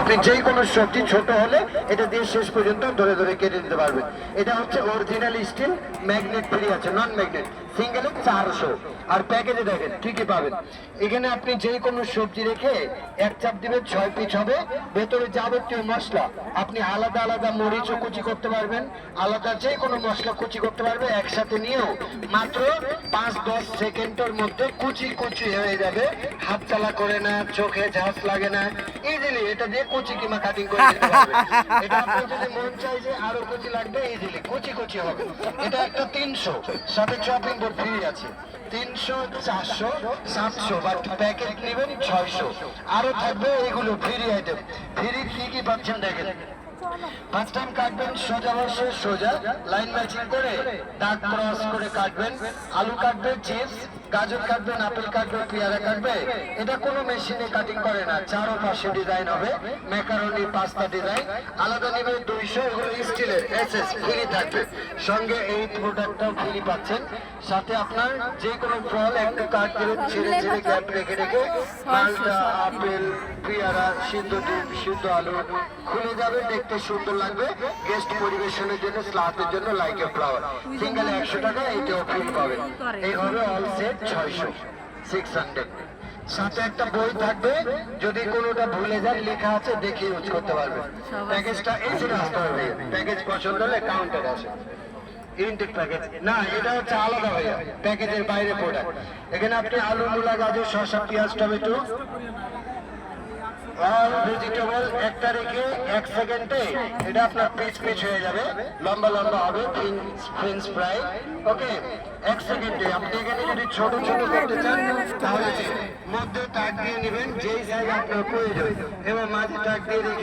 আপনি যে কোনো সবজি ছোট হলে এটা দিয়ে শেষ পর্যন্ত ধরে ধরে কেটে দিতে পারবেন। এটা হচ্ছে অরিজিনাল স্টিল, ম্যাগনেট ফ্রি আছে, নন ম্যাগনেট। সিঙ্গেলে 400, আর প্যাকেজে দেখেন কি কি পাবেন। এখানে আপনি যে কোনো সবজি রেখে এক চাপ দিবেন, 6 পিস হবে। ভেতরে যাবতীয় মশলা আপনি আলাদা আলাদা মরিচও কুচি করতে পারবেন, আলাদা যে কোনো মশলা কুচি করতে পারবে। একসাথে নিয়েও মাত্র 5-10 সেকেন্ডের মধ্যে কুচি কুচি হয়ে যাবে। হাত চালা করে না, চোখে ঝাঁস লাগে না, ইজিলি এটা দিয়ে কুচি কিমা কাটিং করে দিতে পারবেন। এটা আপনি যদি মন চাই যে আরো কুচি লাগবে, ইজিলি কুচি কুচি হবে। এটা একটা 300, সাথে চপিং বোর্ড ফ্রি আছে। 300, 400, 700, বাট প্যাকেট নেবেন 600। আরো থাকবে এগুলো ফ্রি আইটেম। ফ্রি কি কি পাচ্ছেন দেখেন। ফার্স্ট টাইম কাটবেন সোজা বসে, সোজা লাইন ম্যাচিং করে দাগ ক্রস করে কাটবেন। আলু কাটবে, চিপস, গাজর কাটবেন, আপেল কাটবে, পেয়ারা কাটবে। এটা কোনো মেশিনে কাটিং করে না, চারপাশে ডিজাইন হবে। ম্যাকারনি, পাস্তা ডিজাইন আলাদা নেবে 200। এগুলো স্টিলের এসএস ফ্রি থাকবে। সঙ্গে এই প্রোডাক্টটাও ফ্রি পাচ্ছেন। সাথে আপনার যে কোনো ফল একটু কাট দেবেন, ছেড়ে ছেড়ে গ্যাপ রেখে রেখে। মালটা, আপেল, পেয়ারা, সিদ্ধ ডিম, সিদ্ধ আলু খুলে যাবে, দেখতে সুন্দর লাগবে। গেস্ট পরিবেশনের জন্য, স্লাতের জন্য লাইক এ ফ্লাওয়ার। সিঙ্গেল 100 টাকা, এইটাও ফ্রি পাবেন। এই হবে অল সেট 600, 600। সাথে একটা বই থাকবে, যদি কোনোটা ভুলে যান লেখা আছে দেখে ইউজ করতে পারবেন। প্যাকেজটা এই ছিল আসতে হবে। প্যাকেজ পছন্দ হলে কাউন্টার আসে। ইনটেক প্যাকেজ না, এটা হচ্ছে আলাদা ভাইয়া, প্যাকেজের বাইরে প্রোডাক্ট। এখানে আপনি আলু, মূলা, গাজর, শসা, পেঁয়াজ, টমেটো, অল ভেজিটেবল একটা রেখে 1 সেকেন্ডে এটা আপনার পিচ পিচ হয়ে যাবে, লম্বা লম্বা হবে। ফ্রেঞ্চ ফ্রাই, ওকে। 1 সেকেন্ডে আপনি এখানে যদি ছোট ছোট করতে চান, তাহলে মধ্যে টাক দিয়ে নেবেন যেই সাইজ আপনার প্রয়োজন, এবং মাঝে টাক দিয়ে রেখে